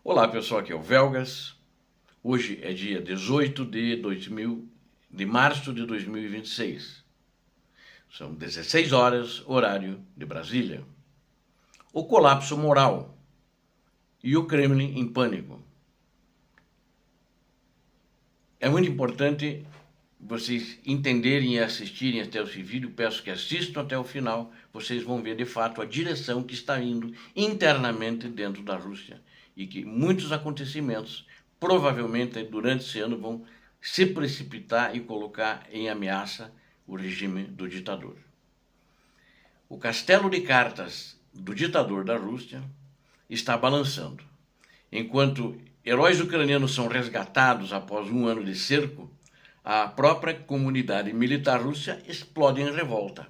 Olá pessoal, aqui é o Velgas. Hoje é dia 18 de março de 2026. São 16 horas, horário de Brasília. O colapso moral e o Kremlin em pânico. É muito importante vocês entenderem e assistirem até esse vídeo. Peço que assistam até o final. Vocês vão ver de fato a direção que está indo internamente dentro da Rússia e que muitos acontecimentos provavelmente durante esse ano vão se precipitar e colocar em ameaça o regime do ditador. O castelo de cartas do ditador da Rússia está balançando. Enquanto heróis ucranianos são resgatados após um ano de cerco, a própria comunidade militar russa explode em revolta,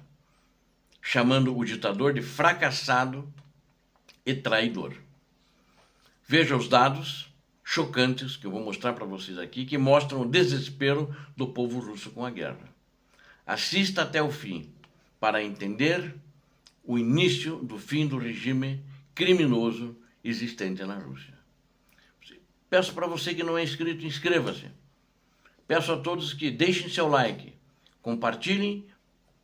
chamando o ditador de fracassado e traidor. Veja os dados chocantes que eu vou mostrar para vocês aqui, que mostram o desespero do povo russo com a guerra. Assista até o fim para entender o início do fim do regime criminoso existente na Rússia. Peço para você que não é inscrito, inscreva-se. Peço a todos que deixem seu like, compartilhem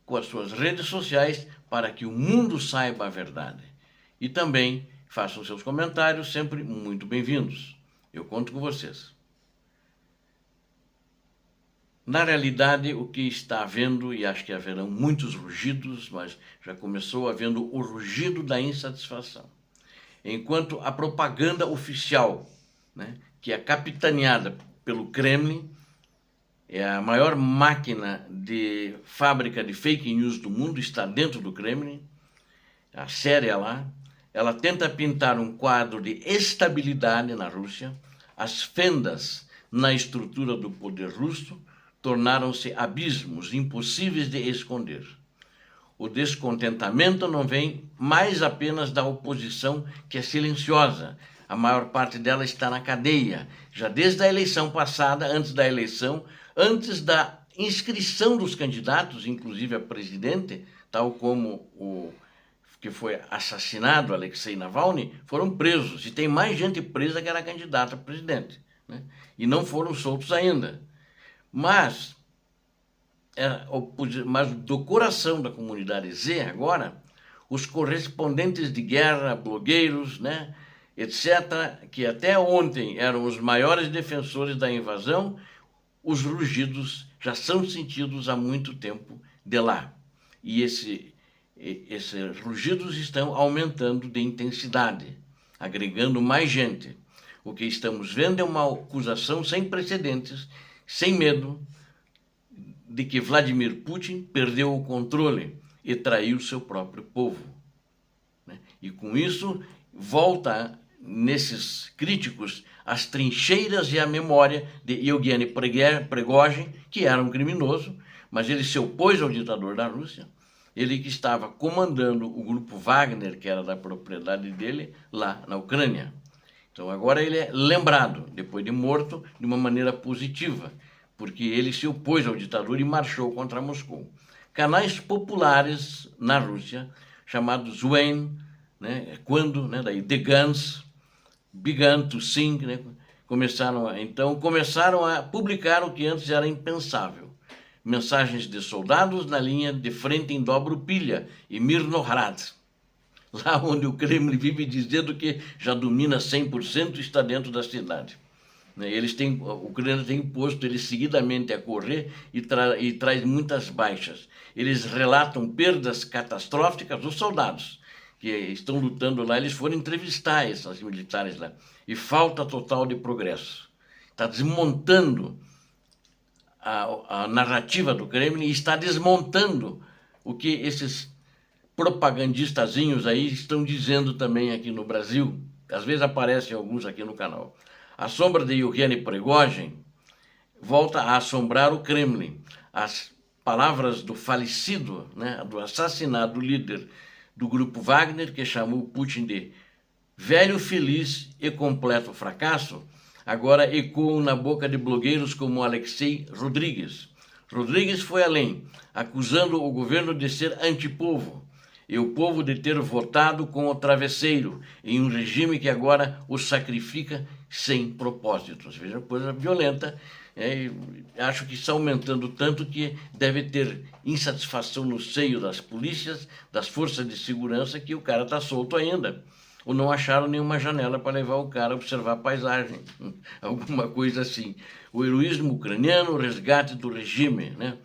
com as suas redes sociais para que o mundo saiba a verdade. E também façam seus comentários, sempre muito bem-vindos. Eu conto com vocês. Na realidade, o que está havendo, e acho que haverão muitos rugidos, mas já começou havendo o rugido da insatisfação. Enquanto a propaganda oficial, que é capitaneada pelo Kremlin, é a maior máquina de fábrica de fake news do mundo, está dentro do Kremlin, a séria lá, ela tenta pintar um quadro de estabilidade na Rússia. As fendas na estrutura do poder russo tornaram-se abismos impossíveis de esconder. O descontentamento não vem mais apenas da oposição, que é silenciosa. A maior parte dela está na cadeia, já desde a eleição passada, antes da eleição, antes da inscrição dos candidatos, inclusive a presidente, tal como o que foi assassinado, Alexei Navalny, foram presos. E tem mais gente presa que era candidata a presidente, e não foram soltos ainda. Mas do coração da comunidade Z agora, os correspondentes de guerra, blogueiros, etc., que até ontem eram os maiores defensores da invasão, os rugidos já são sentidos há muito tempo de lá. E esses rugidos estão aumentando de intensidade, agregando mais gente. O que estamos vendo é uma acusação sem precedentes, sem medo, de que Vladimir Putin perdeu o controle e traiu seu próprio povo. E com isso, volta nesses críticos as trincheiras e a memória de Yevgeny Prigozhin, que era um criminoso, mas ele se opôs ao ditador da Rússia, ele que estava comandando o grupo Wagner, que era da propriedade dele, lá na Ucrânia. Então agora ele é lembrado, depois de morto, de uma maneira positiva, porque ele se opôs ao ditador e marchou contra Moscou. Canais populares na Rússia, chamados When, daí The Guns, Began to Sing, começaram a publicar o que antes era impensável. Mensagens de soldados na linha de frente em Dobropilha e Mirnohrad, lá onde o Kremlin vive dizendo que já domina 100% e está dentro da cidade. O Kremlin tem imposto eles seguidamente a correr e traz muitas baixas. Eles relatam perdas catastróficas dos soldados que estão lutando lá. Eles foram entrevistar esses militares lá e falta total de progresso. Está desmontando a narrativa do Kremlin e está desmontando o que esses propagandistazinhos aí estão dizendo também aqui no Brasil. Às vezes aparecem alguns aqui no canal. A sombra de Yevgeny Prigozhin volta a assombrar o Kremlin. As palavras do falecido, do assassinado líder do grupo Wagner, que chamou Putin de velho feliz e completo fracasso, agora ecoam na boca de blogueiros como Alexei Rodrigues. Rodrigues foi além, acusando o governo de ser antipovo. e o povo de ter votado com o travesseiro em um regime que agora os sacrifica sem propósitos. Veja, coisa violenta. Acho que está aumentando tanto que deve ter insatisfação no seio das polícias, das forças de segurança, que o cara está solto ainda. Ou não acharam nenhuma janela para levar o cara a observar a paisagem, alguma coisa assim. O heroísmo ucraniano, o resgate do regime, né?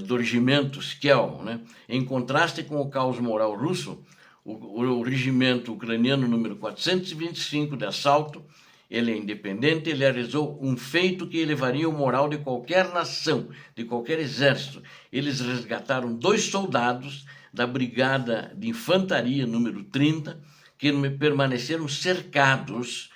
Do regimento Skel, né? Em contraste com o caos moral russo, o regimento ucraniano número 425 de assalto, ele é independente, ele realizou um feito que elevaria o moral de qualquer nação, de qualquer exército. Eles resgataram 2 soldados da Brigada de Infantaria número 30, que permaneceram cercados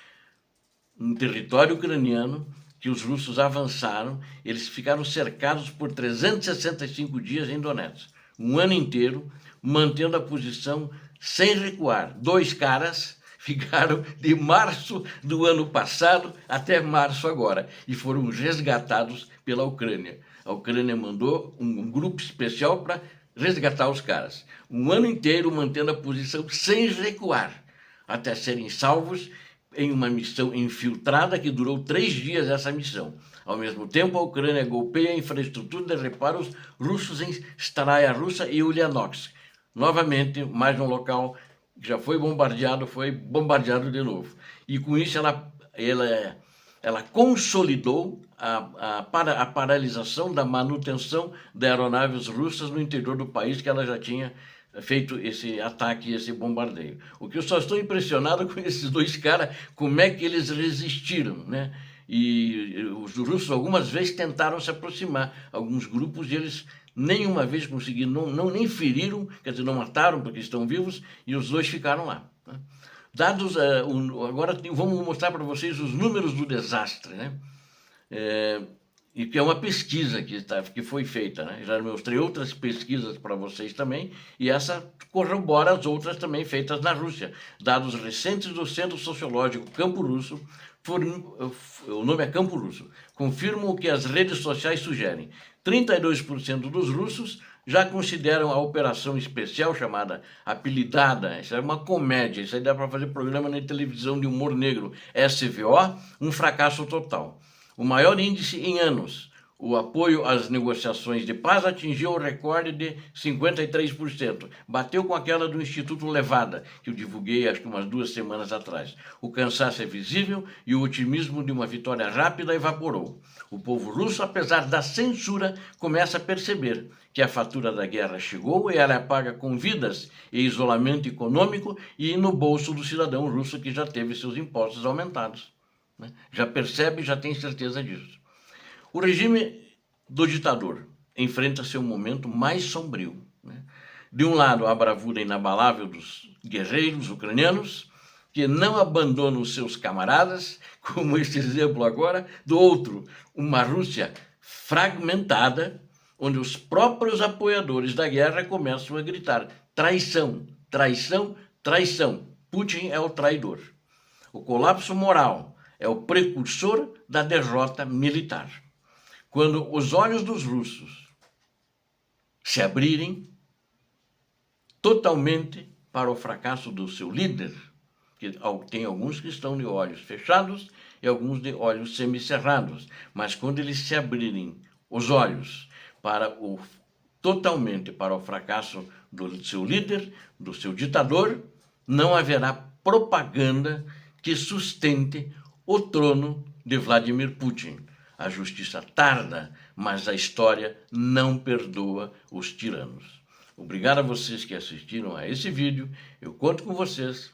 no território ucraniano, que os russos avançaram. Eles ficaram cercados por 365 dias em Donetsk, um ano inteiro, mantendo a posição sem recuar. 2 caras ficaram de março do ano passado até março agora e foram resgatados pela Ucrânia. A Ucrânia mandou um grupo especial para resgatar os caras. Um ano inteiro mantendo a posição sem recuar, até serem salvos em uma missão infiltrada que durou 3 dias essa missão. Ao mesmo tempo, a Ucrânia golpeia a infraestrutura de reparos russos em Staraya Russa e Ulyanovsk. Novamente, mais um local que já foi bombardeado de novo. E com isso ela consolidou a paralisação da manutenção de aeronaves russas no interior do país, que ela já tinha feito esse ataque, esse bombardeio. O que eu só estou impressionado com esses 2 caras, como é que eles resistiram, né? E os russos algumas vezes tentaram se aproximar, alguns grupos, e eles nenhuma vez conseguiram, nem feriram, quer dizer, não mataram porque estão vivos, e os 2 ficaram lá, né? Dados, agora vamos mostrar para vocês os números do desastre, né? E que é uma pesquisa que foi feita, né? Já mostrei outras pesquisas para vocês também, e essa corrobora as outras também feitas na Rússia. Dados recentes do Centro Sociológico Campo Russo, o nome é Campo Russo, confirmam o que as redes sociais sugerem. 32% dos russos já consideram a operação especial chamada apelidada, isso é uma comédia, isso aí dá para fazer programa na televisão de humor negro, SVO, um fracasso total. O maior índice em anos. O apoio às negociações de paz atingiu o recorde de 53%. Bateu com aquela do Instituto Levada, que eu divulguei acho que umas 2 semanas atrás. O cansaço é visível e o otimismo de uma vitória rápida evaporou. O povo russo, apesar da censura, começa a perceber que a fatura da guerra chegou e ela é paga com vidas e isolamento econômico e no bolso do cidadão russo que já teve seus impostos aumentados. Já percebe, já tem certeza disso. O regime do ditador enfrenta seu momento mais sombrio, né? De um lado, a bravura inabalável dos guerreiros ucranianos, que não abandonam os seus camaradas, como esse exemplo agora. Do outro, uma Rússia fragmentada, onde os próprios apoiadores da guerra começam a gritar: traição, traição, traição. Putin é o traidor. O colapso moral é o precursor da derrota militar. Quando os olhos dos russos se abrirem totalmente para o fracasso do seu líder, que tem alguns que estão de olhos fechados e alguns de olhos semicerrados, mas quando eles se abrirem os olhos totalmente para o fracasso do seu líder, do seu ditador, não haverá propaganda que sustente o trono de Vladimir Putin. A justiça tarda, mas a história não perdoa os tiranos. Obrigado a vocês que assistiram a esse vídeo. Eu conto com vocês.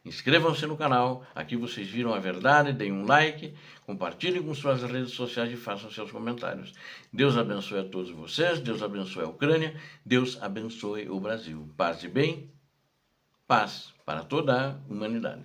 Inscrevam-se no canal. Aqui vocês viram a verdade. Deem um like, compartilhem com suas redes sociais e façam seus comentários. Deus abençoe a todos vocês. Deus abençoe a Ucrânia. Deus abençoe o Brasil. Paz e bem. Paz para toda a humanidade.